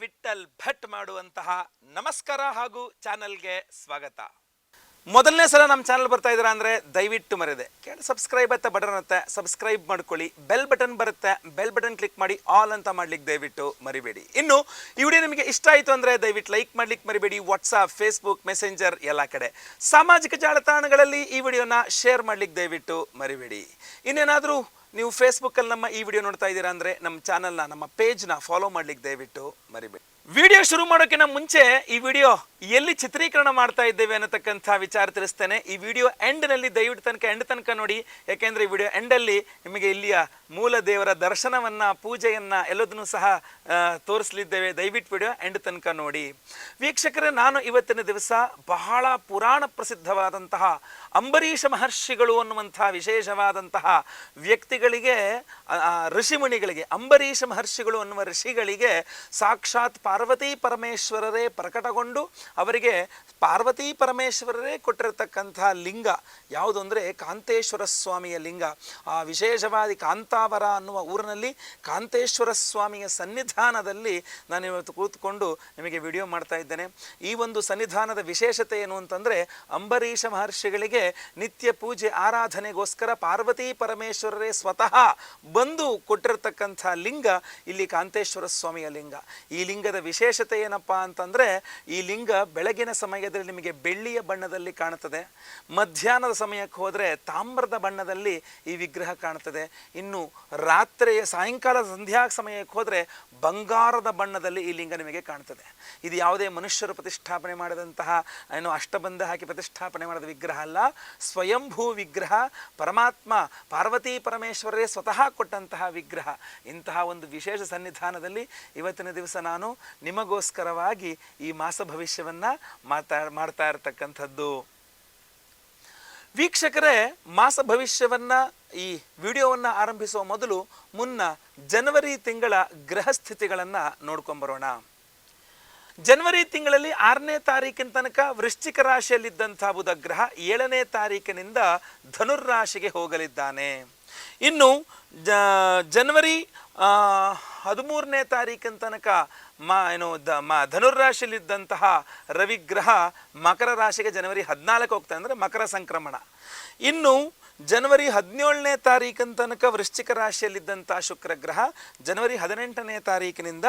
ವಿಠಲ್ ಭಟ್ ಮಾಡುವಂತಹ ನಮಸ್ಕಾರ ಹಾಗೂ ಚಾನಲ್ಗೆ ಸ್ವಾಗತ. ಮೊದಲನೇ ಸಲ ನಮ್ಮ ಚಾನಲ್ ಬರ್ತಾ ಇದ್ದೀರಾ ಅಂದರೆ ದಯವಿಟ್ಟು ಮರೆಯದೆ ಸಬ್ಸ್ಕ್ರೈಬ್ ಅಂತ ಬಟನ್ ಇರುತ್ತೆ, ಸಬ್ಸ್ಕ್ರೈಬ್ ಮಾಡ್ಕೊಳ್ಳಿ. ಬೆಲ್ ಬಟನ್ ಬರುತ್ತೆ, ಬೆಲ್ ಬಟನ್ ಕ್ಲಿಕ್ ಮಾಡಿ ಆಲ್ ಅಂತ ಮಾಡ್ಲಿಕ್ಕೆ ದಯವಿಟ್ಟು ಮರಿಬೇಡಿ. ಇನ್ನು ಈ ವಿಡಿಯೋ ನಿಮಗೆ ಇಷ್ಟ ಆಯಿತು ಅಂದರೆ ದಯವಿಟ್ಟು ಲೈಕ್ ಮಾಡ್ಲಿಕ್ಕೆ ಮರಿಬೇಡಿ. ವಾಟ್ಸಾಪ್, ಫೇಸ್ಬುಕ್, ಮೆಸೆಂಜರ್ ಎಲ್ಲ ಕಡೆ ಸಾಮಾಜಿಕ ಜಾಲತಾಣಗಳಲ್ಲಿ ಈ ವಿಡಿಯೋನ ಶೇರ್ ಮಾಡ್ಲಿಕ್ಕೆ ದಯವಿಟ್ಟು ಮರಿಬೇಡಿ. ಇನ್ನೇನಾದರೂ ನೀವು ಫೇಸ್ಬುಕ್ಕಲ್ಲಿ ನಮ್ಮ ಈ ವಿಡಿಯೋ ನೋಡ್ತಾ ಇದ್ದೀರಾ ಅಂದರೆ ನಮ್ಮ ಚಾನಲ್ನ, ನಮ್ಮ ಪೇಜ್ನ ಫಾಲೋ ಮಾಡ್ಲಿಕ್ಕೆ ದಯವಿಟ್ಟು ಮರಿಬೇಡಿ. ವಿಡಿಯೋ ಶುರು ಮಾಡೋಕ್ಕಿಂತ ಮುಂಚೆ ಈ ವಿಡಿಯೋ ಎಲ್ಲಿ ಚಿತ್ರೀಕರಣ ಮಾಡ್ತಾ ಇದ್ದೇವೆ ಅನ್ನತಕ್ಕಂಥ ವಿಚಾರ ತಿಳಿಸ್ತೇನೆ. ಈ ವಿಡಿಯೋ ಎಂಡ್ನಲ್ಲಿ ದಯವಿಟ್ಟು ಎಂಡ್ ತನಕ ನೋಡಿ, ಯಾಕೆಂದರೆ ಈ ವಿಡಿಯೋ ಎಂಡಲ್ಲಿ ನಿಮಗೆ ಇಲ್ಲಿಯ ಮೂಲ ದೇವರ ದರ್ಶನವನ್ನು, ಪೂಜೆಯನ್ನು ಎಲ್ಲದನ್ನೂ ಸಹ ತೋರಿಸಲಿದ್ದೇವೆ. ದಯವಿಟ್ಟು ವಿಡಿಯೋ ಎಂಡ್ ತನಕ ನೋಡಿ. ವೀಕ್ಷಕರೇ, ನಾನು ಇವತ್ತಿನ ದಿವಸ ಬಹಳ ಪುರಾಣ ಪ್ರಸಿದ್ಧವಾದಂತಹ ಅಂಬರೀಷ ಮಹರ್ಷಿಗಳು ಅನ್ನುವಂಥ ವಿಶೇಷವಾದಂತಹ ವ್ಯಕ್ತಿಗಳಿಗೆ, ಋಷಿಮುನಿಗಳಿಗೆ, ಅಂಬರೀಷ ಮಹರ್ಷಿಗಳು ಅನ್ನುವ ಋಷಿಗಳಿಗೆ ಸಾಕ್ಷಾತ್ ಪಾರ್ವತಿ ಪರಮೇಶ್ವರರೇ ಪ್ರಕಟಗೊಂಡು ಅವರಿಗೆ ಪಾರ್ವತಿ ಪರಮೇಶ್ವರರೇ ಕೊಟ್ಟಿರತಕ್ಕಂತಹ ಲಿಂಗ ಯಾವುದು ಅಂದರೆ ಕಾಂತೇಶ್ವರ ಸ್ವಾಮಿಯ ಲಿಂಗ. ಆ ವಿಶೇಷವಾದಿ ಕಾಂತಾವರ ಅನ್ನುವ ಊರಿನಲ್ಲಿ ಕಾಂತೇಶ್ವರ ಸ್ವಾಮಿಯ ಸನ್ನಿಧಾನದಲ್ಲಿ ನಾನು ಇವತ್ತು ಕೂತ್ಕೊಂಡು ನಿಮಗೆ ವಿಡಿಯೋ ಮಾಡ್ತಾ ಇದ್ದೇನೆ. ಈ ಒಂದು ಸನ್ನಿಧಾನದ ವಿಶೇಷತೆ ಏನು ಅಂತಂದರೆ, ಅಂಬರೀಷ ಮಹರ್ಷಿಗಳಿಗೆ ನಿತ್ಯ ಪೂಜೆ ಆರಾಧನೆಗೋಸ್ಕರ ಪಾರ್ವತಿ ಪರಮೇಶ್ವರರೇ ಸ್ವತಃ ಬಂದು ಕೊಟ್ಟಿರತಕ್ಕಂಥ ಲಿಂಗ ಇಲ್ಲಿ ಕಾಂತೇಶ್ವರ ಸ್ವಾಮಿಯ ಲಿಂಗ. ಈ ಲಿಂಗದ ವಿಶೇಷತೆ ಏನಪ್ಪ ಅಂತಂದರೆ, ಈ ಲಿಂಗ ಬೆಳಗಿನ ಸಮಯದಲ್ಲಿ ನಿಮಗೆ ಬೆಳ್ಳಿಯ ಬಣ್ಣದಲ್ಲಿ ಕಾಣುತ್ತದೆ, ಮಧ್ಯಾಹ್ನದ ಸಮಯಕ್ಕೆ ಹೋದರೆ ತಾಮ್ರದ ಬಣ್ಣದಲ್ಲಿ ಈ ವಿಗ್ರಹ ಕಾಣುತ್ತದೆ, ಇನ್ನು ರಾತ್ರಿಯ ಸಾಯಂಕಾಲದ ಸಂಧ್ಯಾ ಸಮಯಕ್ಕೆ ಹೋದರೆ ಬಂಗಾರದ ಬಣ್ಣದಲ್ಲಿ ಈ ಲಿಂಗ ನಿಮಗೆ ಕಾಣ್ತದೆ. ಇದು ಯಾವುದೇ ಮನುಷ್ಯರು ಪ್ರತಿಷ್ಠಾಪನೆ ಮಾಡಿದಂತಹ ಏನು ಅಷ್ಟಬಂಧ ಹಾಕಿ ಪ್ರತಿಷ್ಠಾಪನೆ ಮಾಡಿದ ವಿಗ್ರಹ ಅಲ್ಲ, ಸ್ವಯಂಭೂ ವಿಗ್ರಹ, ಪರಮಾತ್ಮ ಪಾರ್ವತಿ ಪರಮೇಶ್ವರರೇ ಸ್ವತಃ ಕೊಟ್ಟಂತಹ ವಿಗ್ರಹ. ಇಂತಹ ಒಂದು ವಿಶೇಷ ಸನ್ನಿಧಾನದಲ್ಲಿ ಇವತ್ತಿನ ದಿವಸ ನಾನು ನಿಮಗೋಸ್ಕರವಾಗಿ ಈ ಮಾಸ ಭವಿಷ್ಯವನ್ನು ಮಾಡ್ತಾ ಇರತಕ್ಕಂಥದ್ದು. ವೀಕ್ಷಕರೇ, ಮಾಸ ಭವಿಷ್ಯವನ್ನು ಈ ವಿಡಿಯೋವನ್ನು ಆರಂಭಿಸುವ ಮೊದಲು ಜನವರಿ ತಿಂಗಳ ಗ್ರಹ ಸ್ಥಿತಿಗಳನ್ನು ನೋಡ್ಕೊಂಬರೋಣ. ಜನವರಿ ತಿಂಗಳಲ್ಲಿ 6ನೇ ತಾರೀಕಿನ ತನಕ ವೃಶ್ಚಿಕ ರಾಶಿಯಲ್ಲಿದ್ದಂಥ ಬುಧ ಗ್ರಹ 7ನೇ ತಾರೀಕಿನಿಂದ ಧನುರ್ರಾಶಿಗೆ ಹೋಗಲಿದ್ದಾನೆ. ಇನ್ನು ಜನವರಿ 13ನೇ ತಾರೀಕಿನ ತನಕ ಧನುರ್ರಾಶಿಯಲ್ಲಿದ್ದಂತಹ ರವಿಗ್ರಹ ಮಕರ ರಾಶಿಗೆ ಜನವರಿ 14 ಹೋಗ್ತಾನೆ, ಅಂದರೆ ಮಕರ ಸಂಕ್ರಮಣ. ಇನ್ನು ಜನವರಿ 17ನೇ ತಾರೀಕಿನ ತನಕ ವೃಶ್ಚಿಕ ರಾಶಿಯಲ್ಲಿದ್ದಂಥ ಶುಕ್ರಗ್ರಹ ಜನವರಿ 18ನೇ ತಾರೀಕಿನಿಂದ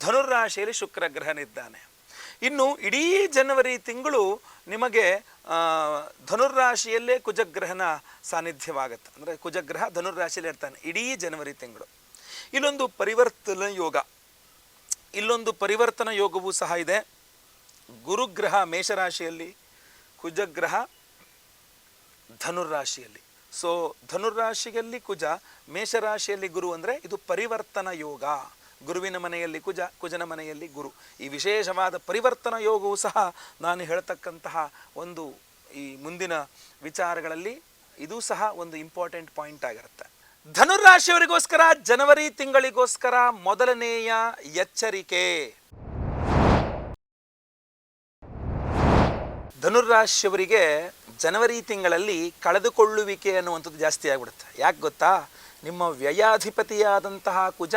ಧನುರ್ರಾಶಿಯಲ್ಲಿ ಶುಕ್ರಗ್ರಹನಿದ್ದಾನೆ. ಇನ್ನು ಇಡೀ ಜನವರಿ ತಿಂಗಳು ನಿಮಗೆ ಧನುರ್ರಾಶಿಯಲ್ಲೇ ಕುಜಗ್ರಹನ ಸಾನ್ನಿಧ್ಯವಾಗುತ್ತೆ, ಅಂದರೆ ಕುಜಗ್ರಹ ಧನುರ್ರಾಶಿಯಲ್ಲಿ ಇರ್ತಾನೆ ಇಡೀ ಜನವರಿ ತಿಂಗಳು. ಇಲ್ಲೊಂದು ಪರಿವರ್ತನಾ ಯೋಗವೂ ಸಹ ಇದೆ. ಗುರುಗ್ರಹ ಮೇಷರಾಶಿಯಲ್ಲಿ, ಕುಜಗ್ರಹ ಧನುರ್ರಾಶಿಯಲ್ಲಿ. ಸೊ ಧನುರ್ರಾಶಿಯಲ್ಲಿ ಕುಜ, ಮೇಷರಾಶಿಯಲ್ಲಿ ಗುರು, ಅಂದರೆ ಇದು ಪರಿವರ್ತನಾ ಯೋಗ. ಗುರುವಿನ ಮನೆಯಲ್ಲಿ ಕುಜ, ಕುಜನ ಮನೆಯಲ್ಲಿ ಗುರು. ಈ ವಿಶೇಷವಾದ ಪರಿವರ್ತನಾ ಯೋಗವೂ ಸಹ ನಾನು ಹೇಳ್ತಕ್ಕಂತಹ ಒಂದು ಈ ಮುಂದಿನ ವಿಚಾರಗಳಲ್ಲಿ ಇದು ಸಹ ಒಂದು ಇಂಪಾರ್ಟೆಂಟ್ ಪಾಯಿಂಟ್ ಆಗಿರುತ್ತೆ. ಧನುರ್ರಾಶಿಯವರಿಗೋಸ್ಕರ ಜನವರಿ ತಿಂಗಳಿಗೋಸ್ಕರ ಮೊದಲನೆಯ ಎಚ್ಚರಿಕೆ. ಧನುರ್ರಾಶಿಯವರಿಗೆ ಜನವರಿ ತಿಂಗಳಲ್ಲಿ ಕಳೆದುಕೊಳ್ಳುವಿಕೆ ಅನ್ನುವಂಥದ್ದು ಜಾಸ್ತಿ ಆಗಿಬಿಡುತ್ತೆ. ಯಾಕೆ ಗೊತ್ತಾ? ನಿಮ್ಮ ವ್ಯಯಾಧಿಪತಿಯಾದಂತಹ ಕುಜ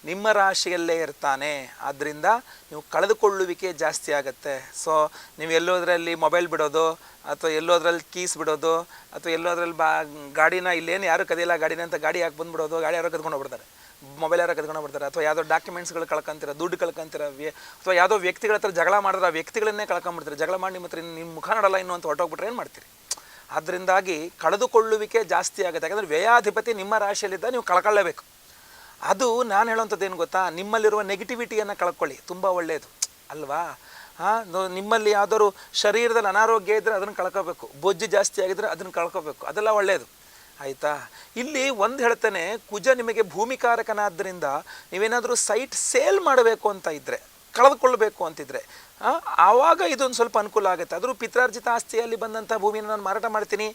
ನಿಮ್ಮ ರಾಶಿಯಲ್ಲೇ ಇರ್ತಾನೆ. ಆದ್ದರಿಂದ ನೀವು ಕಳೆದುಕೊಳ್ಳುವಿಕೆ ಜಾಸ್ತಿ ಆಗುತ್ತೆ. ಸೊ ನೀವು ಎಲ್ಲೋದ್ರಲ್ಲಿ ಮೊಬೈಲ್ ಬಿಡೋದು, ಅಥವಾ ಎಲ್ಲೋದ್ರಲ್ಲಿ ಕೀಸ್ ಬಿಡೋದು, ಅಥವಾ ಎಲ್ಲೋದ್ರಲ್ಲಿ ಗಾಡಿನ ಇಲ್ಲೇನು ಯಾರು ಕದಿಯಲ್ಲ ಗಾಡಿನ ಅಂತ ಗಾಡಿ ಯಾಕೆ ಬಂದುಬಿಡೋದು, ಗಾಡಿ ಯಾರೋ ಕದ್ಕೊಂಡು ಹೋಗ್ಬಿಡ್ತಾರೆ, ಮೊಬೈಲ್ ಯಾರೋ ಕದ್ಕೊಂಡು ಹೋಗ್ಬಿಡ್ತಾರೆ, ಅಥವಾ ಯಾವುದೋ ಡಾಕ್ಯುಮೆಂಟ್ಸ್ಗಳು ಕಳ್ಕೊಂತೀರ, ದುಡ್ಡು ಕಳ್ಕೊಂತೀರ, ಅಥವಾ ಯಾವುದೋ ವ್ಯಕ್ತಿಗಳ ಹತ್ರ ಜಗಳ ಮಾಡಿದ್ರೆ ಆ ವ್ಯಕ್ತಿಗಳನ್ನೇ ಕಳ್ಕೊಂಬಿಡ್ತಾರೆ. ಜಗಳ ಮಾಡಿ ನಿಮ್ಮ ಹತ್ರ ನಿಮ್ಮ ಮುಖ ನೋಡಲ್ಲ ಇನ್ನು ಅಂತ ಹೊರಟೋಗ್ಬಿಟ್ರೆ ಏನು ಮಾಡ್ತೀರಿ? ಅದರಿಂದಾಗಿ ಕಳೆದುಕೊಳ್ಳುವಿಕೆ ಜಾಸ್ತಿ ಆಗುತ್ತೆ. ಯಾಕಂದರೆ ವ್ಯಯಾಧಿಪತಿ ನಿಮ್ಮ ರಾಶಿಯಲ್ಲಿದ್ದ ನೀವು ಕಳ್ಕೊಳ್ಳೇಬೇಕು. ಅದು ನಾನು ಹೇಳೋವಂಥದ್ದು ಏನು ಗೊತ್ತಾ, ನಿಮ್ಮಲ್ಲಿರುವ ನೆಗೆಟಿವಿಟಿಯನ್ನು ಕಳ್ಕೊಳ್ಳಿ, ತುಂಬ ಒಳ್ಳೆಯದು ಅಲ್ವಾ? ನಿಮ್ಮಲ್ಲಿ ಯಾವುದಾದ್ರು ಶರೀರದಲ್ಲಿ ಅನಾರೋಗ್ಯ ಇದ್ದರೆ ಅದನ್ನು ಕಳ್ಕೋಬೇಕು, ಬೊಜ್ಜು ಜಾಸ್ತಿ ಆಗಿದ್ರೆ ಅದನ್ನು ಕಳ್ಕೋಬೇಕು, ಅದೆಲ್ಲ ಒಳ್ಳೆಯದು ಆಯಿತಾ? ಇಲ್ಲಿ ಒಂದು ಹೇಳ್ತೇನೆ, ಕುಜ ನಿಮಗೆ ಭೂಮಿಕಾರಕನಾದ್ದರಿಂದ ನೀವೇನಾದರೂ ಸೈಟ್ ಸೇಲ್ ಮಾಡಬೇಕು ಅಂತ ಇದ್ದರೆ, ಕಳೆದುಕೊಳ್ಳಬೇಕು ಅಂತಿದ್ರೆ ಆವಾಗ ಇದೊಂದು ಸ್ವಲ್ಪ ಅನುಕೂಲ ಆಗುತ್ತೆ. ಆದರೂ ಪಿತ್ರಾರ್ಜಿತ ಆಸ್ತಿಯಲ್ಲಿ ಬಂದಂಥ ಭೂಮಿನ ನಾನು ಮಾರಾಟ ಮಾಡ್ತೀನಿ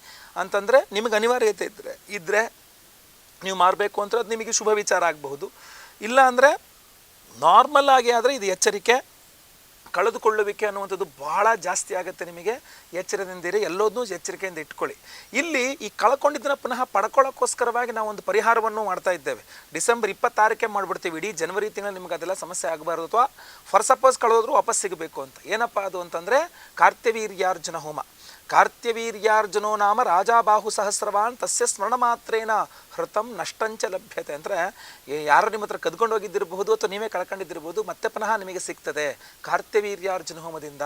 ಅಂತಂದರೆ ನಿಮಗೆ ಅನಿವಾರ್ಯತೆ ಇದ್ದರೆ ನೀವು ಮಾರಬೇಕು ಅಂತ ಅದು ನಿಮಗೆ ಶುಭ ವಿಚಾರ ಆಗಬಹುದು. ಇಲ್ಲ ಅಂದರೆ ನಾರ್ಮಲ್ ಆಗಿ ಆದರೆ ಇದು ಎಚ್ಚರಿಕೆ, ಕಳೆದುಕೊಳ್ಳುವಿಕೆ ಅನ್ನುವಂಥದ್ದು ಬಹಳ ಜಾಸ್ತಿ ಆಗುತ್ತೆ ನಿಮಗೆ. ಎಚ್ಚರದಿಂದಿರಿ, ಎಲ್ಲೋದನ್ನೂ ಎಚ್ಚರಿಕೆಯಿಂದ ಇಟ್ಕೊಳ್ಳಿ. ಇಲ್ಲಿ ಈ ಕಳ್ಕೊಂಡಿದ್ದನ್ನು ಪುನಃ ಪಡ್ಕೊಳ್ಳೋಕ್ಕೋಸ್ಕರವಾಗಿ ನಾವು ಒಂದು ಪರಿಹಾರವನ್ನು ಮಾಡ್ತಾ ಇದ್ದೇವೆ. ಡಿಸೆಂಬರ್ 26ಕ್ಕೆ ಮಾಡಿಬಿಡ್ತೀವಿ. ಇಡೀ ಜನವರಿ ತಿಂಗಳಲ್ಲಿ ನಿಮಗೆ ಅದೆಲ್ಲ ಸಮಸ್ಯೆ ಆಗಬಾರ್ದು, ಅಥವಾ ಫಾರ್ ಸಪೋಸ್ ಕಳೆದೋದ್ರೂ ವಾಪಸ್ ಸಿಗಬೇಕು ಅಂತ. ಏನಪ್ಪ ಅದು ಅಂತಂದರೆ ಕಾರ್ತ್ಯವೀರ್ಯಾರ್ಜುನ ಹೋಮ. ಕಾರ್ತ್ಯವೀರ್ಯಾರ್ಜುನೋ ನಾಮ ರಾಜಾಬಾಹು ಸಹಸ್ರವಾನ್ ತಸ್ಯ ಸ್ಮರಣ ಮಾತ್ರೇನ ಹೃತಂ ನಷ್ಟಂಚ ಲಭ್ಯತೆ. ಅಂದರೆ ಯಾರು ನಿಮ್ಮ ಹತ್ರ ಕದ್ಕೊಂಡು ಹೋಗಿದ್ದಿರಬಹುದು ಅಥವಾ ನೀವೇ ಕಳ್ಕೊಂಡಿದ್ದಿರ್ಬೋದು, ಮತ್ತೆ ಪುನಃ ನಿಮಗೆ ಸಿಗ್ತದೆ ಕಾರ್ತ್ಯವೀರ್ಯಾರ್ಜುನ ಹೋಮದಿಂದ.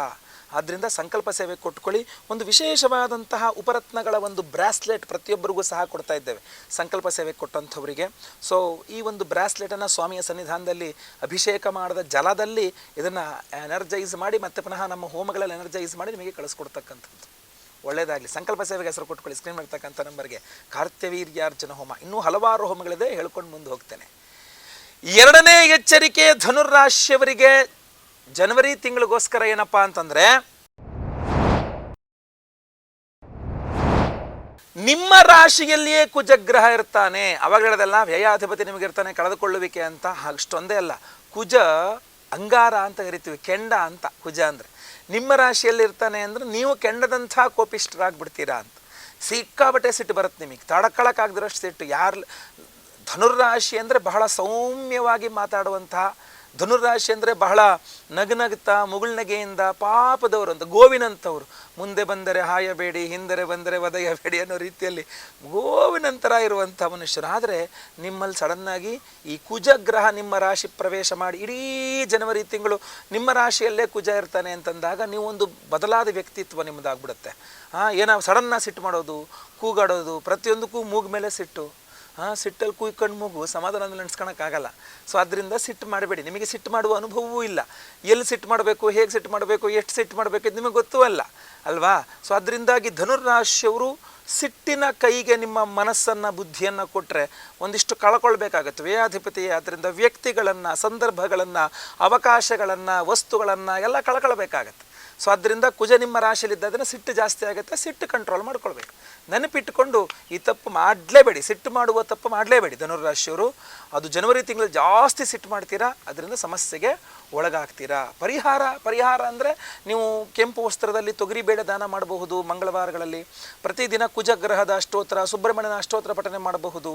ಆದ್ದರಿಂದ ಸಂಕಲ್ಪ ಸೇವೆ ಕೊಟ್ಕೊಳ್ಳಿ. ಒಂದು ವಿಶೇಷವಾದಂತಹ ಉಪರತ್ನಗಳ ಒಂದು ಬ್ರಾಸ್ಲೆಟ್ ಪ್ರತಿಯೊಬ್ಬರಿಗೂ ಸಹ ಕೊಡ್ತಾ ಇದ್ದೇವೆ ಸಂಕಲ್ಪ ಸೇವೆ ಕೊಟ್ಟಂಥವರಿಗೆ. ಸೊ ಈ ಒಂದು ಬ್ರಾಸ್ಲೆಟನ್ನು ಸ್ವಾಮಿಯ ಸನ್ನಿಧಾನದಲ್ಲಿ ಅಭಿಷೇಕ ಮಾಡಿದ ಜಲದಲ್ಲಿ ಇದನ್ನು ಎನರ್ಜೈಸ್ ಮಾಡಿ ಮತ್ತೆ ಪುನಃ ನಮ್ಮ ಹೋಮಗಳಲ್ಲಿ ಎನರ್ಜೈಸ್ ಮಾಡಿ ನಿಮಗೆ ಕಳಿಸ್ಕೊಡ್ತಕ್ಕಂಥದ್ದು. ಒಳ್ಳೆಯದಾಗಲಿ. ಸಂಕಲ್ಪ ಸೇವೆಗೆ ಹೆಸರು ಕೊಟ್ಕೊಳ್ಳಿ. ಸ್ಕ್ರೀನ್ ಮಾಡ್ತಕ್ಕಂಥ ನಂಬರ್ಗೆ ಕಾರ್ತ್ಯವೀರ್ಯಾರ್ಜುನ ಹೋಮ. ಇನ್ನೂ ಹಲವಾರು ಹೋಮಗಳಿದೆ, ಹೇಳ್ಕೊಂಡು ಮುಂದೆ ಹೋಗ್ತೇನೆ. ಎರಡನೇ ಎಚ್ಚರಿಕೆ ಧನುರ್ರಾಶಿಯವರಿಗೆ ಜನವರಿ ತಿಂಗಳಿಗೋಸ್ಕರ ಏನಪ್ಪ ಅಂತಂದ್ರೆ, ನಿಮ್ಮ ರಾಶಿಯಲ್ಲಿಯೇ ಕುಜಗ್ರಹ ಇರ್ತಾನೆ. ಅವಾಗ ಹೇಳೋದಲ್ಲ ವ್ಯಯಾಧಿಪತಿ ನಿಮಗಿರ್ತಾನೆ, ಕಳೆದುಕೊಳ್ಳುವಿಕೆ ಅಂತ. ಅಷ್ಟೊಂದೇ ಅಲ್ಲ, ಕುಜ ಅಂಗಾರ ಅಂತ ಕರಿತೀವಿ, ಕೆಂಡ ಅಂತ ಕುಜ ಅಂದರೆ. ನಿಮ್ಮ ರಾಶಿಯಲ್ಲಿ ಇರ್ತಾನೆ ಅಂದರೆ ನೀವು ಕೆಂಡದಂಥ ಕೋಪಿಷ್ಠರಾಗ್ಬಿಡ್ತೀರಾ ಅಂತ. ಸಿಕ್ಕಾಬಟ್ಟೆ ಸಿಟ್ಟು ಬರುತ್ತೆ ನಿಮಗೆ, ತಡ್ಕೊಳಕ್ಕಾಗದಿರೋಷ್ಟು ಸಿಟ್ಟು. ಧನುರ್ರಾಶಿ ಅಂದರೆ ಬಹಳ ಸೌಮ್ಯವಾಗಿ ಮಾತಾಡುವಂತಹ, ಧನುರ್ರಾಶಿ ಅಂದರೆ ಬಹಳ ನಗುನಗುತ್ತಾ ಮುಗುಳ್ನಗೆಯಿಂದ ಪಾಪದವರು ಅಂತ, ಗೋವಿನಂಥವ್ರು. ಮುಂದೆ ಬಂದರೆ ಹಾಯಬೇಡಿ, ಹಿಂದರೆ ಬಂದರೆ ಒದೆಯಬೇಡಿ ಅನ್ನೋ ರೀತಿಯಲ್ಲಿ ಗೋವಿನಂತರ ಇರುವಂಥ ಮನುಷ್ಯರು. ಆದರೆ ನಿಮ್ಮಲ್ಲಿ ಸಡನ್ನಾಗಿ ಈ ಕುಜಗ್ರಹ ನಿಮ್ಮ ರಾಶಿ ಪ್ರವೇಶ ಮಾಡಿ ಇಡೀ ಜನವರಿ ತಿಂಗಳು ನಿಮ್ಮ ರಾಶಿಯಲ್ಲೇ ಕುಜ ಇರ್ತಾನೆ ಅಂತಂದಾಗ ನೀವು ಒಂದು ಬದಲಾದ ವ್ಯಕ್ತಿತ್ವ ನಿಮ್ಮದಾಗ್ಬಿಡುತ್ತೆ. ಏನೋ ಸಡನ್ನಾಗಿ ಸಿಟ್ಟು ಮಾಡೋದು, ಕೂಗಾಡೋದು, ಪ್ರತಿಯೊಂದಕ್ಕೂ ಮೂಗು ಮೇಲೆ ಸಿಟ್ಟು. ಸಿಟ್ಟಲ್ಲಿ ಕುಯ್ಕೊಂಡು ಮೂಗು ಸಮಾಧಾನದಲ್ಲಿ ನೆನೆಸ್ಕೊಳಕ್ಕಾಗಲ್ಲ. ಸೊ ಅದರಿಂದ ಸಿಟ್ಟು ಮಾಡಬೇಡಿ. ನಿಮಗೆ ಸಿಟ್ಟು ಮಾಡುವ ಅನುಭವವೂ ಇಲ್ಲ. ಎಲ್ಲಿ ಸಿಟ್ಟು ಮಾಡಬೇಕು, ಹೇಗೆ ಸಿಟ್ಟು ಮಾಡಬೇಕು, ಎಷ್ಟು ಸಿಟ್ಟು ಮಾಡಬೇಕು ಇದು ನಿಮಗೆ ಗೊತ್ತೂ ಅಲ್ಲ ಅಲ್ವಾ. ಸೊ ಅದರಿಂದಾಗಿ ಧನುರ್ರಾಶಿಯವರು ಸಿಟ್ಟಿನ ಕೈಗೆ ನಿಮ್ಮ ಮನಸ್ಸನ್ನು ಬುದ್ಧಿಯನ್ನು ಕೊಟ್ಟರೆ ಒಂದಿಷ್ಟು ಕಳ್ಕೊಳ್ಬೇಕಾಗತ್ತೆ. ವ್ಯಯಾಧಿಪತಿ. ಆದ್ದರಿಂದ ವ್ಯಕ್ತಿಗಳನ್ನು, ಸಂದರ್ಭಗಳನ್ನು, ಅವಕಾಶಗಳನ್ನು, ವಸ್ತುಗಳನ್ನು ಎಲ್ಲ ಕಳ್ಕೊಳ್ಬೇಕಾಗತ್ತೆ. ಸೊ ಅದರಿಂದ ಕುಜ ನಿಮ್ಮ ರಾಶಿಯಲ್ಲಿದ್ದದನ್ನು ಸಿಟ್ಟು ಜಾಸ್ತಿ ಆಗುತ್ತೆ. ಸಿಟ್ಟು ಕಂಟ್ರೋಲ್ ಮಾಡ್ಕೊಳ್ಬೇಕು. ನೆನಪಿಟ್ಟುಕೊಂಡು ಈ ತಪ್ಪು ಮಾಡಲೇಬೇಡಿ, ಸಿಟ್ಟು ಮಾಡುವ ತಪ್ಪು ಮಾಡಲೇಬೇಡಿ ಧನುರ್ರಾಶಿಯವರು. ಅದು ಜನವರಿ ತಿಂಗಳಲ್ಲಿ ಜಾಸ್ತಿ ಸಿಟ್ಟು ಮಾಡ್ತೀರಾ, ಅದರಿಂದ ಸಮಸ್ಯೆಗೆ ಒಳಗಾಗ್ತೀರಾ. ಪರಿಹಾರ ಅಂದರೆ ನೀವು ಕೆಂಪು ವಸ್ತ್ರದಲ್ಲಿ ತೊಗರಿಬೇಳೆ ದಾನ ಮಾಡಬಹುದು. ಮಂಗಳವಾರಗಳಲ್ಲಿ ಪ್ರತಿದಿನ ಕುಜಗ್ರಹದ ಅಷ್ಟೋತ್ರ, ಸುಬ್ರಹ್ಮಣ್ಯನ ಅಷ್ಟೋತ್ರ ಪಠನೆ ಮಾಡಬಹುದು.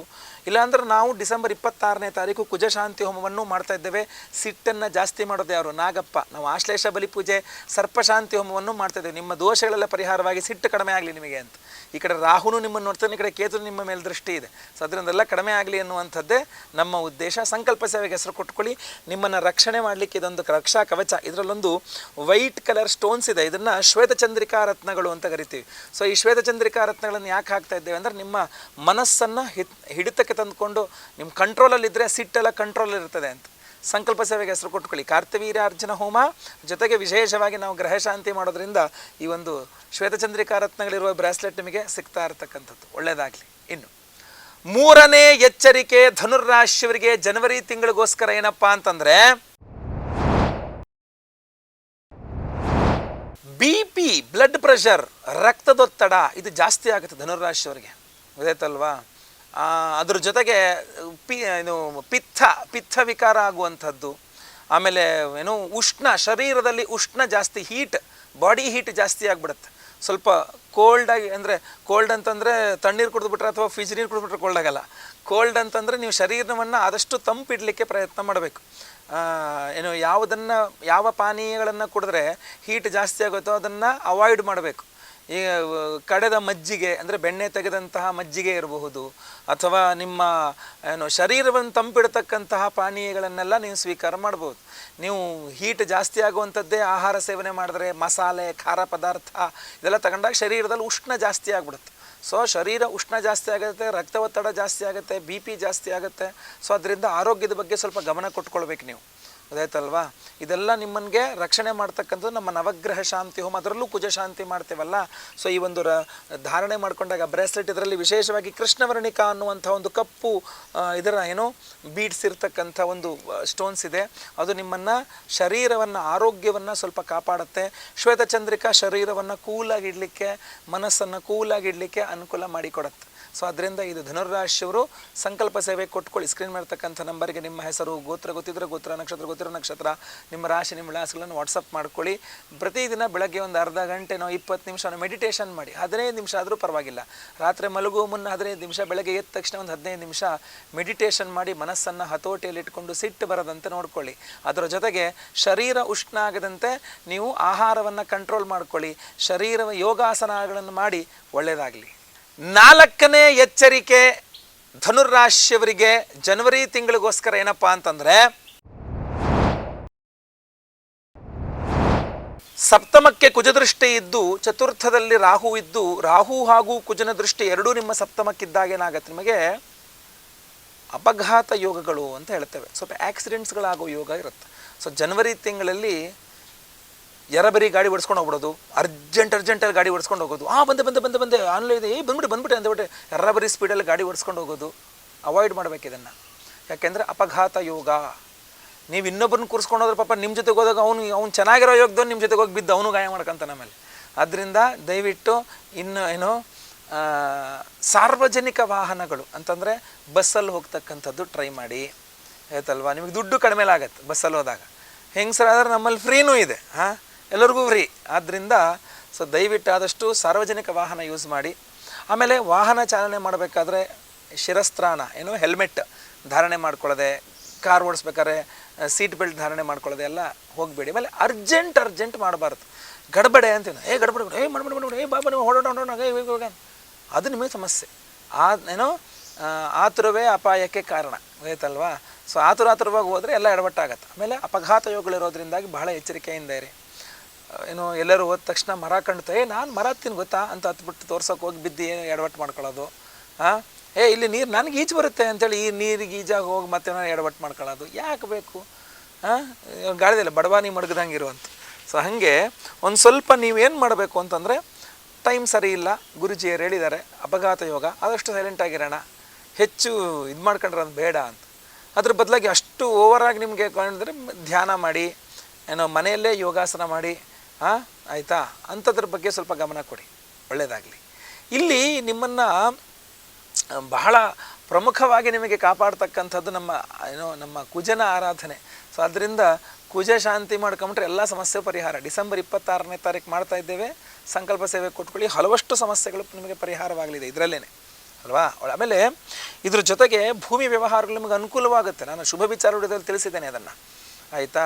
ಇಲ್ಲಾಂದ್ರೆ ನಾವು ಡಿಸೆಂಬರ್ 26ನೇ ತಾರೀಕು ಕುಜ ಶಾಂತಿ ಹೋಮವನ್ನು ಮಾಡ್ತಾ ಇದ್ದೇವೆ. ಸಿಟ್ಟನ್ನು ಜಾಸ್ತಿ ಮಾಡೋದು ಯಾರು? ನಾಗಪ್ಪ. ನಾವು ಆಶ್ಲೇಷ ಬಲಿ ಪೂಜೆ, ಸರ್ಪಶಾಂತಿ ಹೋಮವನ್ನು ಮಾಡ್ತಾ ಇದ್ದೇವೆ. ನಿಮ್ಮ ದೋಷಗಳೆಲ್ಲ ಪರಿಹಾರವಾಗಿ ಸಿಟ್ಟು ಕಡಿಮೆ ಆಗಲಿ ನಿಮಗೆ ಅಂತ. ಈ ಕಡೆ ರಾಹುನು ನಿಮ್ಮನ್ನು ನೋಡ್ತಾನೆ, ಈ ಕಡೆ ಕೇತು ನಿಮ್ಮ ಮೇಲೆ ದೃಷ್ಟಿ ಇದೆ. ಸೊ ಅದರಿಂದೆಲ್ಲ ಕಡಿಮೆ ಆಗಲಿ ಅನ್ನುವಂಥದ್ದೇ ನಮ್ಮ ಉದ್ದೇಶ. ಸಂಕಲ್ಪ ಸೇವೆಗೆ ಹೆಸರು ಕೊಟ್ಕೊಳ್ಳಿ. ನಿಮ್ಮನ್ನು ರಕ್ಷಣೆ ಮಾಡಲಿಕ್ಕೆ ಇದೊಂದು ರಕ್ಷಾ ಕವಚ. ಇದರಲ್ಲೊಂದು ವೈಟ್ ಕಲರ್ ಸ್ಟೋನ್ಸ್ ಇದೆ. ಇದನ್ನು ಶ್ವೇತಚಂದ್ರಿಕಾ ರತ್ನಗಳು ಅಂತ ಕರಿತೀವಿ. ಸೊ ಈ ಶ್ವೇತಚಂದ್ರಿಕಾ ರತ್ನಗಳನ್ನು ಯಾಕೆ ಹಾಕ್ತಾ ಇದ್ದೇವೆ ಅಂದರೆ, ನಿಮ್ಮ ಮನಸ್ಸನ್ನು ಹಿಡಿತಕ್ಕೆ ತಂದುಕೊಂಡು ನಿಮ್ಮ ಕಂಟ್ರೋಲಲ್ಲಿದ್ದರೆ ಸಿಟ್ಟೆಲ್ಲ ಕಂಟ್ರೋಲಲ್ಲಿ ಇರ್ತದೆ ಅಂತ. ಸಂಕಲ್ಪ ಸೇವೆಗೆ ಹೆಸರು ಕೊಟ್ಕೊಳ್ಳಿ. ಕಾರ್ತ್ಯವೀರ್ಯಾರ್ಜುನ ಹೋಮ ಜೊತೆಗೆ ವಿಶೇಷವಾಗಿ ನಾವು ಗ್ರಹ ಶಾಂತಿ ಮಾಡೋದ್ರಿಂದ ಈ ಒಂದು ಶ್ವೇತಚಂದ್ರಿಕಾ ರತ್ನಗಳಿರುವ ಬ್ರಾಸ್ಲೆಟ್ ನಿಮಗೆ ಸಿಗ್ತಾ ಇರತಕ್ಕಂಥದ್ದು. ಒಳ್ಳೆಯದಾಗಲಿ. ಇನ್ನು ಮೂರನೇ ಎಚ್ಚರಿಕೆ ಧನುರ್ರಾಶಿಯವರಿಗೆ ಜನವರಿ ತಿಂಗಳಿಗೋಸ್ಕರ ಏನಪ್ಪ ಅಂತಂದರೆ, BP, ಬ್ಲಡ್ ಪ್ರೆಷರ್, ರಕ್ತದೊತ್ತಡ ಇದು ಜಾಸ್ತಿ ಆಗುತ್ತೆ ಧನುರ್ರಾಶಿಯವರಿಗೆ, ಗೊತ್ತಾಯ್ತಲ್ವಾ. ಅದ್ರ ಜೊತೆಗೆ ಪಿತ್ತ ವಿಕಾರ ಆಗುವಂಥದ್ದು. ಆಮೇಲೆ ಶರೀರದಲ್ಲಿ ಉಷ್ಣ ಜಾಸ್ತಿ, ಬಾಡಿ ಹೀಟ್ ಜಾಸ್ತಿ ಆಗಿಬಿಡುತ್ತೆ. ಸ್ವಲ್ಪ ಕೋಲ್ಡಾಗಿ, ಅಂದರೆ ಕೋಲ್ಡ್ ಅಂತಂದರೆ ತಣ್ಣೀರು ಕುಡಿದ್ಬಿಟ್ರೆ ಅಥವಾ ಫ್ರಿಜ್ ನೀರು ಕುಡಿದ್ಬಿಟ್ರೆ ಕೋಲ್ಡ್ ಆಗಲ್ಲ. ಕೋಲ್ಡ್ ಅಂತಂದರೆ ನೀವು ಶರೀರವನ್ನು ಆದಷ್ಟು ತಂಪಿಡಲಿಕ್ಕೆ ಪ್ರಯತ್ನ ಮಾಡಬೇಕು. ಯಾವ ಪಾನೀಯಗಳನ್ನು ಕುಡಿದ್ರೆ ಹೀಟ್ ಜಾಸ್ತಿ ಆಗುತ್ತೋ ಅದನ್ನು ಅವಾಯ್ಡ್ ಮಾಡಬೇಕು. ಈ ಕಡೆದ ಮಜ್ಜಿಗೆ ಅಂದರೆ ಬೆಣ್ಣೆ ತೆಗೆದಂತಹ ಮಜ್ಜಿಗೆ ಇರಬಹುದು, ಅಥವಾ ನಿಮ್ಮ ಶರೀರವನ್ನು ತಂಪಿಡತಕ್ಕಂತಹ ಪಾನೀಯಗಳನ್ನೆಲ್ಲ ನೀವು ಸ್ವೀಕಾರ ಮಾಡ್ಬೋದು. ನೀವು ಹೀಟ್ ಜಾಸ್ತಿ ಆಗುವಂಥದ್ದೇ ಆಹಾರ ಸೇವನೆ ಮಾಡಿದ್ರೆ, ಮಸಾಲೆ, ಖಾರ ಪದಾರ್ಥ ಇದೆಲ್ಲ ತಗೊಂಡಾಗ ಶರೀರದಲ್ಲಿ ಉಷ್ಣ ಜಾಸ್ತಿ ಆಗಿಬಿಡುತ್ತೆ. ಸೊ ಶರೀರ ಉಷ್ಣ ಜಾಸ್ತಿ ಆಗುತ್ತೆ, ರಕ್ತ ಒತ್ತಡ ಜಾಸ್ತಿ ಆಗುತ್ತೆ, BP ಜಾಸ್ತಿ ಆಗುತ್ತೆ. ಸೊ ಅದರಿಂದ ಆರೋಗ್ಯದ ಬಗ್ಗೆ ಸ್ವಲ್ಪ ಗಮನ ಕೊಟ್ಕೊಳ್ಬೇಕು ನೀವು, ಅದಾಯ್ತಲ್ವಾ. ಇದೆಲ್ಲ ನಿಮ್ಮನ್ಗೆ ರಕ್ಷಣೆ ಮಾಡ್ತಕ್ಕಂಥದ್ದು ನಮ್ಮ ನವಗ್ರಹ ಶಾಂತಿ ಹೋಮ. ಅದರಲ್ಲೂ ಕುಜ ಶಾಂತಿ ಮಾಡ್ತೇವಲ್ಲ. ಸೊ ಈ ಒಂದು ಧಾರಣೆ ಮಾಡ್ಕೊಂಡಾಗ ಬ್ರೇಸ್ಲೆಟ್, ಇದರಲ್ಲಿ ವಿಶೇಷವಾಗಿ ಕೃಷ್ಣವರ್ಣಿಕಾ ಅನ್ನುವಂಥ ಒಂದು ಕಪ್ಪು ಇದರ ಬೀಡ್ಸ್ ಇರ್ತಕ್ಕಂಥ ಒಂದು ಸ್ಟೋನ್ಸ್ ಇದೆ. ಅದು ನಿಮ್ಮನ್ನು ಶರೀರವನ್ನು, ಆರೋಗ್ಯವನ್ನು ಸ್ವಲ್ಪ ಕಾಪಾಡುತ್ತೆ. ಶ್ವೇತಚಂದ್ರಿಕಾ ಶರೀರವನ್ನು ಕೂಲಾಗಿಡಲಿಕ್ಕೆ, ಮನಸ್ಸನ್ನು ಕೂಲಾಗಿಡಲಿಕ್ಕೆ ಅನುಕೂಲ ಮಾಡಿಕೊಡುತ್ತೆ. ಸೊ ಅದರಿಂದ ಇದು ಧನುರ್ರಾಶಿಯವರು ಸಂಕಲ್ಪ ಸೇವೆ ಕೊಟ್ಕೊಳ್ಳಿ. ಸ್ಕ್ರೀನ್ ಮಾಡ್ತಕ್ಕಂಥ ನಂಬರ್ಗೆ ನಿಮ್ಮ ಹೆಸರು, ಗೋತ್ರ ಗೊತ್ತಿದ್ರೆ ಗೋತ್ರ, ನಕ್ಷತ್ರ ಗೊತ್ತಿರೋ ನಕ್ಷತ್ರ, ನಿಮ್ಮ ರಾಶಿ, ನಿಮ್ಮ ವಿಳಾಸಗಳನ್ನು ವಾಟ್ಸಪ್ ಮಾಡ್ಕೊಳ್ಳಿ. ಪ್ರತಿದಿನ ಬೆಳಗ್ಗೆ ಒಂದು ಅರ್ಧ ಗಂಟೆ 20 ನಿಮಿಷ ಮೆಡಿಟೇಷನ್ ಮಾಡಿ. 15 ನಿಮಿಷ ಆದರೂ ಪರವಾಗಿಲ್ಲ. ರಾತ್ರಿ ಮಲಗುವ ಮುನ್ನ 15 ನಿಮಿಷ, ಬೆಳಗ್ಗೆ ಎದ್ದ ತಕ್ಷಣ ಒಂದು 15 ನಿಮಿಷ ಮೆಡಿಟೇಷನ್ ಮಾಡಿ ಮನಸ್ಸನ್ನು ಹತೋಟಿಯಲ್ಲಿಟ್ಕೊಂಡು ಸಿಟ್ಟು ಬರದಂತೆ ನೋಡ್ಕೊಳ್ಳಿ. ಅದರ ಜೊತೆಗೆ ಶರೀರ ಉಷ್ಣ ಆಗದಂತೆ ನೀವು ಆಹಾರವನ್ನು ಕಂಟ್ರೋಲ್ ಮಾಡ್ಕೊಳ್ಳಿ. ಶರೀರ ಯೋಗಾಸನಗಳನ್ನು ಮಾಡಿ. ಒಳ್ಳೆಯದಾಗಲಿ. 4ನೇ ಎಚ್ಚರಿಕೆ ಧನುರ್ರಾಶಿಯವರಿಗೆ ಜನವರಿ ತಿಂಗಳಿಗೋಸ್ಕರ ಏನಪ್ಪಾ ಅಂತಂದ್ರೆ, ಸಪ್ತಮಕ್ಕೆ ಕುಜದೃಷ್ಟಿ ಇದ್ದು ಚತುರ್ಥದಲ್ಲಿ ರಾಹು ಇದ್ದು, ರಾಹು ಹಾಗೂ ಕುಜನ ದೃಷ್ಟಿ ಎರಡೂ ನಿಮ್ಮ ಸಪ್ತಮಕ್ಕಿದ್ದಾಗ ಏನಾಗತ್ತೆ, ನಿಮಗೆ ಅಪಘಾತ ಯೋಗಗಳು ಅಂತ ಹೇಳ್ತೇವೆ. ಸ್ವಲ್ಪ ಆಕ್ಸಿಡೆಂಟ್ಸ್ಗಳಾಗೋ ಯೋಗ ಇರುತ್ತೆ. ಸೊ ಜನವರಿ ತಿಂಗಳಲ್ಲಿ ಎರಬರಿ ಗಾಡಿ ಓಡಿಸ್ಕೊಂಡು ಹೋಗ್ಬಿಡೋದು, ಅರ್ಜೆಂಟಲ್ಲಿ ಗಾಡಿ ಓಡಿಸ್ಕೊಂಡು ಹೋಗೋದು, ಬಂದೆ ಆನ್ಲೈನ್ ಇದೆ, ಬಂದ್ಬಿಟ್ಟೆ ಅಂದ್ಬಿಟ್ಟೆ ಎರಬರಿ ಸ್ಪೀಡಲ್ಲಿ ಗಾಡಿ ಓಡಿಸ್ಕೊಂಡು ಹೋಗೋದು ಅವಾಯ್ಡ್ ಮಾಡಬೇಕು ಇದನ್ನು. ಯಾಕೆಂದರೆ ಅಪಘಾತ ಯೋಗ. ನೀವು ಇನ್ನೊಬ್ಬರನ್ನ ಕೂರಿಸ್ಕೊಂಡು ಹೋದ್ರೆ ಪಾಪ ನಿಮ್ಮ ಜೊತೆಗೆ ಹೋದಾಗ ಅವ್ನು ಚೆನ್ನಾಗಿರೋ ಯೋಗದವ್ನು ನಿಮ್ಮ ಜೊತೆಗೆ ಹೋಗಿ ಬಿದ್ದು ಅವನು ಗಾಯ ಮಾಡ್ಕೊಂತಾನೆ ಆಮೇಲೆ. ಆದ್ದರಿಂದ ದಯವಿಟ್ಟು ಇನ್ನು ಸಾರ್ವಜನಿಕ ವಾಹನಗಳು ಅಂತಂದರೆ ಬಸ್ಸಲ್ಲಿ ಹೋಗ್ತಕ್ಕಂಥದ್ದು ಟ್ರೈ ಮಾಡಿ, ಆಯ್ತಲ್ವಾ. ನಿಮಗೆ ದುಡ್ಡು ಕಡಿಮೆ ಆಗತ್ತೆ ಬಸ್ಸಲ್ಲಿ ಹೋದಾಗ. ಹೆಂಗಸರಾದ್ರೆ ನಮ್ಮಲ್ಲಿ ಫ್ರೀನೂ ಇದೆ, ಎಲ್ಲರಿಗೂ ಫ್ರೀ. ಆದ್ದರಿಂದ ಸೊ ದಯವಿಟ್ಟು ಆದಷ್ಟು ಸಾರ್ವಜನಿಕ ವಾಹನ ಯೂಸ್ ಮಾಡಿ. ಆಮೇಲೆ ವಾಹನ ಚಾಲನೆ ಮಾಡಬೇಕಾದ್ರೆ ಶಿರಸ್ತ್ರಾಣ ಹೆಲ್ಮೆಟ್ ಧಾರಣೆ ಮಾಡ್ಕೊಳ್ಳೋದೆ, ಕಾರ್ ಓಡಿಸ್ಬೇಕಾದ್ರೆ ಸೀಟ್ ಬೆಲ್ಟ್ ಧಾರಣೆ ಮಾಡ್ಕೊಳ್ಳೋದೆ ಎಲ್ಲ ಹೋಗಬೇಡಿ. ಆಮೇಲೆ ಅರ್ಜೆಂಟ್ ಮಾಡಬಾರ್ದು. ಗಡಬಡೆ ಅಂತೀವಿ, ಗಡಬಡೆ ಮಾಡ್ಬಿಡ್ಬಿಡು, ಬಾಬಾ ನೀವು ಹೊಡೋಣ, ಅದು ನಿಮಗೆ ಸಮಸ್ಯೆ. ಆತುರವೇ ಅಪಾಯಕ್ಕೆ ಕಾರಣ, ಆಯ್ತಲ್ವಾ. ಸೊ ಆತುರವಾಗಿ ಹೋದರೆ ಎಲ್ಲ ಎಡವಟ್ಟಾಗತ್ತೆ. ಆಮೇಲೆ ಅಪಘಾತ ಯೋಗಗಳಿರೋದ್ರಿಂದಾಗಿ ಬಹಳ ಎಚ್ಚರಿಕೆಯಿಂದ ಇರಿ. ಎಲ್ಲರೂ ಹೋದ ತಕ್ಷಣ ಮರ ಕಂಡುತ್ತೆ, ನಾನು ಮರ ಹತ್ತೀನಿ ಗೊತ್ತಾ ಅಂತ ಹತ್ಬಿಟ್ಟು ತೋರ್ಸೋಕೆ ಹೋಗಿ ಬಿದ್ದು ಎಡವಟ್ಟು ಮಾಡ್ಕೊಳ್ಳೋದು. ಇಲ್ಲಿ ನೀರು ನನಗೆ ಈಜು ಬರುತ್ತೆ ಅಂತೇಳಿ ಈ ನೀರಿಗೆ ಈಜಾಗಿ ಹೋಗಿ ಮತ್ತೆ ಎಡವಟ್ಟು ಮಾಡ್ಕೊಳ್ಳೋದು ಯಾಕೆ ಬೇಕು? ಗಾಳಿದಲ್ಲ ಬಡವಾನಿ ಮಡಗ್ದಂಗೆ ಇರುವಂಥ. ಸೊ ಹಾಗೆ ಒಂದು ಸ್ವಲ್ಪ ನೀವೇನು ಮಾಡಬೇಕು ಅಂತಂದರೆ, ಟೈಮ್ ಸರಿ ಇಲ್ಲ, ಗುರುಜಿಯರು ಹೇಳಿದ್ದಾರೆ ಅಪಘಾತ ಯೋಗ, ಆದಷ್ಟು ಸೈಲೆಂಟಾಗಿರೋಣ, ಹೆಚ್ಚು ಇದು ಮಾಡ್ಕೊಂಡ್ರೆ ಅದು ಬೇಡ ಅಂತ. ಅದ್ರ ಬದಲಾಗಿ ಅಷ್ಟು ಓವರಾಗಿ ನಿಮಗೆ ಕಂಡ್ರೆ ಧ್ಯಾನ ಮಾಡಿ, ಮನೆಯಲ್ಲೇ ಯೋಗಾಸನ ಮಾಡಿ, ಆಯಿತಾ, ಅಂಥದ್ರ ಬಗ್ಗೆ ಸ್ವಲ್ಪ ಗಮನ ಕೊಡಿ. ಒಳ್ಳೆಯದಾಗಲಿ. ಇಲ್ಲಿ ನಿಮ್ಮನ್ನು ಬಹಳ ಪ್ರಮುಖವಾಗಿ ನಿಮಗೆ ಕಾಪಾಡ್ತಕ್ಕಂಥದ್ದು ನಮ್ಮ ಕುಜನ ಆರಾಧನೆ. ಸೊ ಅದರಿಂದ ಕುಜ ಶಾಂತಿ ಮಾಡ್ಕೊಂಬಿಟ್ರೆ ಎಲ್ಲ ಸಮಸ್ಯೆ ಪರಿಹಾರ. ಡಿಸೆಂಬರ್ 26ನೇ ತಾರೀಕು ಮಾಡ್ತಾ ಇದ್ದೇವೆ. ಸಂಕಲ್ಪ ಸೇವೆ ಕೊಟ್ಕೊಳ್ಳಿ, ಹಲವಷ್ಟು ಸಮಸ್ಯೆಗಳು ನಿಮಗೆ ಪರಿಹಾರವಾಗಲಿದೆ ಇದರಲ್ಲೇ ಅಲ್ವಾ. ಆಮೇಲೆ ಇದ್ರ ಜೊತೆಗೆ ಭೂಮಿ ವ್ಯವಹಾರಗಳು ನಿಮಗೆ ಅನುಕೂಲವಾಗುತ್ತೆ. ನಾನು ಶುಭ ವಿಚಾರದಲ್ಲಿ ತಿಳಿಸಿದ್ದೇನೆ ಅದನ್ನು, ಆಯಿತಾ.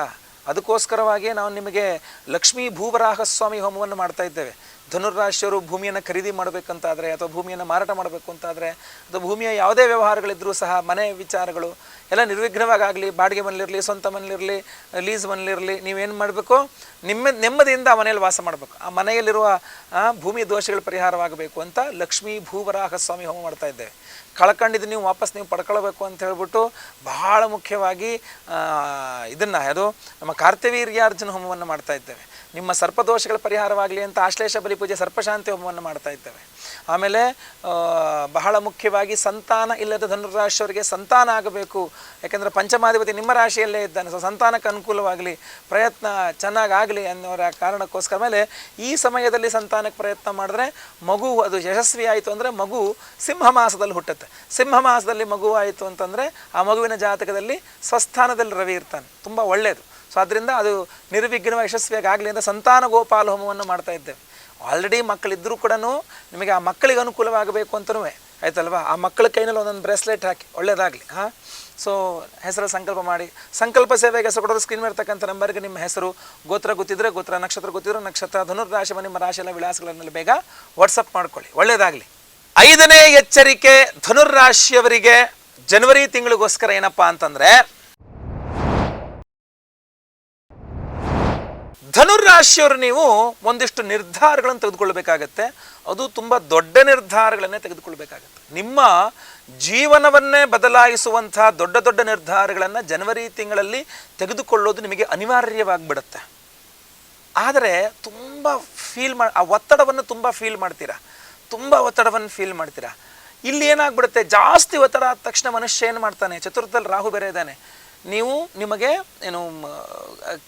ಅದಕ್ಕೋಸ್ಕರವಾಗಿಯೇ ನಾವು ನಿಮಗೆ ಲಕ್ಷ್ಮೀ ಭೂವರಾಹ ಸ್ವಾಮಿ ಹೋಮವನ್ನು ಮಾಡ್ತಾ ಇದ್ದೇವೆ. ಧನುರ್ರಾಶಿಯವರು ಭೂಮಿಯನ್ನು ಖರೀದಿ ಮಾಡಬೇಕಂತಾದರೆ, ಅಥವಾ ಭೂಮಿಯನ್ನು ಮಾರಾಟ ಮಾಡಬೇಕು ಅಂತಾದರೆ, ಅಥವಾ ಭೂಮಿಯ ಯಾವುದೇ ವ್ಯವಹಾರಗಳಿದ್ದರೂ ಸಹ ಮನೆ ವಿಚಾರಗಳು ಎಲ್ಲ ನಿರ್ವಿಘ್ನವಾಗಲಿ, ಬಾಡಿಗೆ ಮನೇಲಿರಲಿ, ಸ್ವಂತ ಮನೇಲಿರಲಿ, ಲೀಸ್ ಮನೇಲಿರಲಿ, ನೀವೇನು ಮಾಡಬೇಕು, ನೆಮ್ಮದಿಯಿಂದ ಆ ಮನೆಯಲ್ಲಿ ವಾಸ ಮಾಡಬೇಕು. ಆ ಮನೆಯಲ್ಲಿರುವ ಭೂಮಿ ದೋಷಗಳು ಪರಿಹಾರವಾಗಬೇಕು ಅಂತ ಲಕ್ಷ್ಮೀ ಭೂವರಾಹ ಸ್ವಾಮಿ ಹೋಮ ಮಾಡ್ತಾ ಇದ್ದೇವೆ. ಕಳ್ಕೊಂಡಿದ್ದು ನೀವು ವಾಪಸ್ ನೀವು ಪಡ್ಕೊಳ್ಬೇಕು ಅಂತ ಹೇಳ್ಬಿಟ್ಟು ಬಹಳ ಮುಖ್ಯವಾಗಿ ಇದನ್ನು ಅದು ನಮ್ಮ ಕಾರ್ತವೀರ್ಯಾರ್ಜುನ ಹೋಮವನ್ನು ಮಾಡ್ತಾ ಇದ್ದೇವೆ. ನಿಮ್ಮ ಸರ್ಪದೋಷಗಳ ಪರಿಹಾರವಾಗಲಿ ಅಂತ ಆಶ್ಲೇಷ ಬಲಿಪೂಜೆ ಸರ್ಪಶಾಂತಿ ಹೋಮವನ್ನು ಮಾಡ್ತಾ ಇದ್ದೇವೆ. ಆಮೇಲೆ ಬಹಳ ಮುಖ್ಯವಾಗಿ ಸಂತಾನ ಇಲ್ಲದ ಧನುರಾಶಿಯವರಿಗೆ ಸಂತಾನ ಆಗಬೇಕು, ಯಾಕೆಂದರೆ ಪಂಚಮಾಧಿಪತಿ ನಿಮ್ಮ ರಾಶಿಯಲ್ಲೇ ಇದ್ದಾನೆ. ಸೊ ಸಂತಾನಕ್ಕೆ ಅನುಕೂಲವಾಗಲಿ, ಪ್ರಯತ್ನ ಚೆನ್ನಾಗಾಗಲಿ ಅನ್ನೋರ ಕಾರಣಕ್ಕೋಸ್ಕರ ಮೇಲೆ ಈ ಸಮಯದಲ್ಲಿ ಸಂತಾನಕ್ಕೆ ಪ್ರಯತ್ನ ಮಾಡಿದ್ರೆ ಮಗು ಅದು ಯಶಸ್ವಿ ಆಯಿತು ಅಂದರೆ ಮಗು ಸಿಂಹ ಮಾಸದಲ್ಲಿ ಹುಟ್ಟುತ್ತೆ. ಸಿಂಹ ಮಾಸದಲ್ಲಿ ಮಗು ಆಯಿತು ಅಂತಂದರೆ ಆ ಮಗುವಿನ ಜಾತಕದಲ್ಲಿ ಸ್ವಸ್ಥಾನದಲ್ಲಿ ರವಿ ಇರ್ತಾನೆ, ತುಂಬ ಒಳ್ಳೆಯದು. ಸೊ ಅದರಿಂದ ಅದು ನಿರ್ವಿಘ್ನವಾಗಿ ಯಶಸ್ವಿಯಾಗಿ ಆಗಲಿ ಅಂತ ಸಂತಾನ ಗೋಪಾಲ ಹೋಮವನ್ನು ಮಾಡ್ತಾ ಇದ್ದೇವೆ. ಆಲ್ರೆಡಿ ಮಕ್ಕಳಿದ್ದರೂ ಕೂಡ ನಿಮಗೆ ಆ ಮಕ್ಕಳಿಗೆ ಅನುಕೂಲವಾಗಬೇಕು ಅಂತನೂ ಆಯ್ತಲ್ವಾ, ಆ ಮಕ್ಕಳ ಕೈನಲ್ಲಿ ಒಂದೊಂದು ಬ್ರೇಸ್ಲೆಟ್ ಹಾಕಿ ಒಳ್ಳೆಯದಾಗಲಿ. ಸೊ ಹೆಸರು ಸಂಕಲ್ಪ ಮಾಡಿ, ಸಂಕಲ್ಪ ಸೇವೆಗೆ ಹೆಸರು ಕೊಡೋದು ಸ್ಕ್ರೀನ್ ಇರ್ತಕ್ಕಂಥ ನಂಬರ್ಗೆ ನಿಮ್ಮ ಹೆಸರು, ಗೋತ್ರ ಗೊತ್ತಿದ್ರೆ ಗೋತ್ರ, ನಕ್ಷತ್ರ ಗೊತ್ತಿದ್ರೆ ನಕ್ಷತ್ರ, ಧನುರ್ರಾಶಿ ನಿಮ್ಮ ರಾಶಿಯ ವಿಳಾಸಗಳಲ್ಲಿ ಬೇಗ ವಾಟ್ಸಪ್ ಮಾಡ್ಕೊಳ್ಳಿ. ಒಳ್ಳೆಯದಾಗಲಿ. 5ನೇ ಎಚ್ಚರಿಕೆ ಧನುರ್ರಾಶಿಯವರಿಗೆ ಜನವರಿ ತಿಂಗಳಿಗೋಸ್ಕರ ಏನಪ್ಪಾ ಅಂತಂದರೆ, ಧನುರ್ರಾಶಿಯವರು ನೀವು ಒಂದಿಷ್ಟು ನಿರ್ಧಾರಗಳನ್ನು ತೆಗೆದುಕೊಳ್ಬೇಕಾಗತ್ತೆ. ಅದು ತುಂಬ ದೊಡ್ಡ ನಿರ್ಧಾರಗಳನ್ನೇ ತೆಗೆದುಕೊಳ್ಬೇಕಾಗತ್ತೆ. ನಿಮ್ಮ ಜೀವನವನ್ನೇ ಬದಲಾಯಿಸುವಂಥ ದೊಡ್ಡ ದೊಡ್ಡ ನಿರ್ಧಾರಗಳನ್ನು ಜನವರಿ ತಿಂಗಳಲ್ಲಿ ತೆಗೆದುಕೊಳ್ಳೋದು ನಿಮಗೆ ಅನಿವಾರ್ಯವಾಗಿಬಿಡುತ್ತೆ. ಆದರೆ ತುಂಬ ಆ ಒತ್ತಡವನ್ನು ತುಂಬ ಫೀಲ್ ಮಾಡ್ತೀರಾ. ಇಲ್ಲಿ ಏನಾಗ್ಬಿಡುತ್ತೆ, ಜಾಸ್ತಿ ಒತ್ತಡ ಆದ ತಕ್ಷಣ ಮನುಷ್ಯ ಏನು ಮಾಡ್ತಾನೆ, ಚತುರ್ಥದಲ್ಲಿ ರಾಹು ಬೇರೆ ಇದ್ದಾನೆ, ನಿಮಗೆ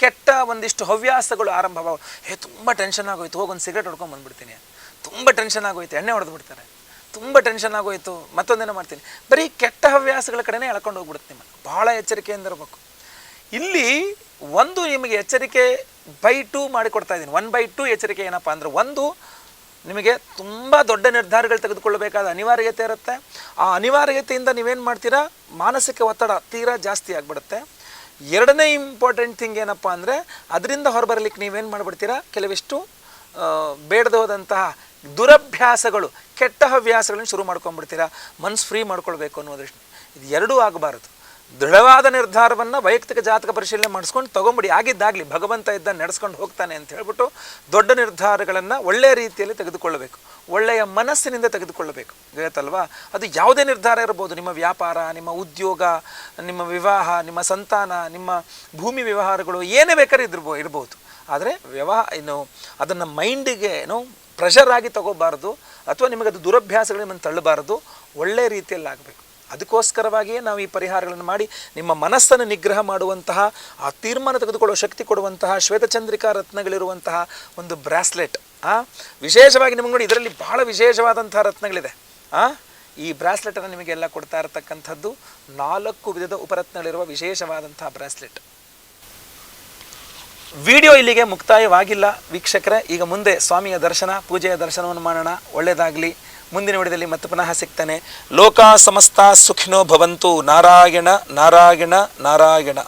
ಕೆಟ್ಟ ಒಂದಿಷ್ಟು ಹವ್ಯಾಸಗಳು ಆರಂಭವಾಗ, ತುಂಬ ಟೆನ್ಷನ್ ಆಗೋಯ್ತು, ಹೋಗೊಂದು ಸಿಗರೇಟ್ ಹೊಡ್ಕೊಂಡು ಬಂದ್ಬಿಡ್ತೀನಿ, ತುಂಬ ಟೆನ್ಷನ್ ಆಗೋಯ್ತು, ಎಣ್ಣೆ ಹೊಡೆದು ಬಿಡ್ತಾರೆ, ತುಂಬ ಟೆನ್ಷನ್ ಆಗೋಯ್ತು, ಮತ್ತೊಂದೇನೋ ಮಾಡ್ತೀನಿ, ಬರೀ ಕೆಟ್ಟ ಹವ್ಯಾಸಗಳ ಕಡೆನೇ ಎಳ್ಕೊಂಡು ಹೋಗ್ಬಿಡುತ್ತೆ ನಿಮ್ಮನ್ನು. ಭಾಳ ಎಚ್ಚರಿಕೆಯಿಂದ ಇರಬೇಕು. ಇಲ್ಲಿ ಒಂದು ನಿಮಗೆ ಎಚ್ಚರಿಕೆ ಬೈ 2 ಮಾಡಿಕೊಡ್ತಾ ಇದ್ದೀನಿ. 1/2 ಎಚ್ಚರಿಕೆ ಏನಪ್ಪ ಅಂದರೆ, ಒಂದು, ನಿಮಗೆ ತುಂಬ ದೊಡ್ಡ ನಿರ್ಧಾರಗಳು ತೆಗೆದುಕೊಳ್ಳಬೇಕಾದ ಅನಿವಾರ್ಯತೆ ಇರುತ್ತೆ. ಆ ಅನಿವಾರ್ಯತೆಯಿಂದ ನೀವೇನು ಮಾಡ್ತೀರಾ, ಮಾನಸಿಕ ಒತ್ತಡ ತೀರಾ ಜಾಸ್ತಿ ಆಗಿಬಿಡುತ್ತೆ. ಎರಡನೇ ಇಂಪಾರ್ಟೆಂಟ್ ಥಿಂಗ್ ಏನಪ್ಪ ಅಂದರೆ, ಅದರಿಂದ ಹೊರಬರಲಿಕ್ಕೆ ನೀವೇನು ಮಾಡಿಬಿಡ್ತೀರಾ, ಕೆಲವಿಷ್ಟು ಬೇಡದೆ ಹೋದಂತಹ ದುರಭ್ಯಾಸಗಳು, ಕೆಟ್ಟ ಹವ್ಯಾಸಗಳನ್ನು ಶುರು ಮಾಡ್ಕೊಂಡ್ಬಿಡ್ತೀರಾ. ಮನಸ್ಸು ಫ್ರೀ ಮಾಡ್ಕೊಳ್ಬೇಕು ಅನ್ನೋದಷ್ಟು. ಇದು ಎರಡೂ ಆಗಬಾರದು. ದೃಢವಾದ ನಿರ್ಧಾರವನ್ನು ವೈಯಕ್ತಿಕ ಜಾತಕ ಪರಿಶೀಲನೆ ಮಾಡಿಸ್ಕೊಂಡು ತೊಗೊಂಬಿಡಿ. ಆಗಿದ್ದಾಗಲಿ, ಭಗವಂತ ಇದ್ದ ನಡೆಸ್ಕೊಂಡು ಹೋಗ್ತಾನೆ ಅಂತ ಹೇಳ್ಬಿಟ್ಟು ದೊಡ್ಡ ನಿರ್ಧಾರಗಳನ್ನು ಒಳ್ಳೆಯ ರೀತಿಯಲ್ಲಿ ತೆಗೆದುಕೊಳ್ಳಬೇಕು, ಒಳ್ಳೆಯ ಮನಸ್ಸಿನಿಂದ ತೆಗೆದುಕೊಳ್ಳಬೇಕು. ಗೊತ್ತಲ್ವಾ? ಅದು ಯಾವುದೇ ನಿರ್ಧಾರ ಇರ್ಬೋದು, ನಿಮ್ಮ ವ್ಯಾಪಾರ, ನಿಮ್ಮ ಉದ್ಯೋಗ, ನಿಮ್ಮ ವಿವಾಹ, ನಿಮ್ಮ ಸಂತಾನ, ನಿಮ್ಮ ಭೂಮಿ ವ್ಯವಹಾರಗಳು, ಏನೇ ಬೇಕಾದ್ರೂ ಇರ್ಬೋದು. ಆದರೆ ಅದನ್ನು ಮೈಂಡಿಗೆ ಪ್ರೆಷರ್ ಆಗಿ ತಗೋಬಾರ್ದು, ಅಥವಾ ನಿಮಗದು ದುರಭ್ಯಾಸಗಳು ನಿಮ್ಮನ್ನು ತಳ್ಳಬಾರ್ದು, ಒಳ್ಳೆಯ ರೀತಿಯಲ್ಲಿ ಆಗಬೇಕು. ಅದಕ್ಕೋಸ್ಕರವಾಗಿಯೇ ನಾವು ಈ ಪರಿಹಾರಗಳನ್ನು ಮಾಡಿ ನಿಮ್ಮ ಮನಸ್ಸನ್ನು ನಿಗ್ರಹ ಮಾಡುವಂತಹ, ಆ ತೀರ್ಮಾನ ತೆಗೆದುಕೊಳ್ಳುವ ಶಕ್ತಿ ಕೊಡುವಂತಹ ಶ್ವೇತಚಂದ್ರಿಕಾ ರತ್ನಗಳಿರುವಂತಹ ಒಂದು ಬ್ರಾಸ್ಲೆಟ್. ವಿಶೇಷವಾಗಿ ನಿಮಗೆ ನೋಡಿ, ಇದರಲ್ಲಿ ಬಹಳ ವಿಶೇಷವಾದಂತಹ ರತ್ನಗಳಿದೆ. ಈ ಬ್ರಾಸ್ಲೆಟನ್ನು ನಿಮಗೆಲ್ಲ ಕೊಡ್ತಾ ಇರತಕ್ಕಂಥದ್ದು 4 ವಿಧದ ಉಪರತ್ನಗಳಿರುವ ವಿಶೇಷವಾದಂತಹ ಬ್ರಾಸ್ಲೆಟ್. ವಿಡಿಯೋ ಇಲ್ಲಿಗೆ ಮುಕ್ತಾಯವಾಗಿಲ್ಲ ವೀಕ್ಷಕರೇ. ಈಗ ಮುಂದೆ ಸ್ವಾಮಿಯ ದರ್ಶನ, ಪೂಜೆಯ ದರ್ಶನವನ್ನು ಮಾಡೋಣ. ಒಳ್ಳೆಯದಾಗಲಿ. ಮುಂದಿನ ವಿಡಿಯೋದಲ್ಲಿ ಮತ್ತೆ ಪುನಃ ಸಿಗ್ತಾನೆ. ಲೋಕ ಸಮಸ್ತ ಸುಖಿನೋ ಭವಂತು. ನಾರಾಯಣ ನಾರಾಯಣ ನಾರಾಯಣ.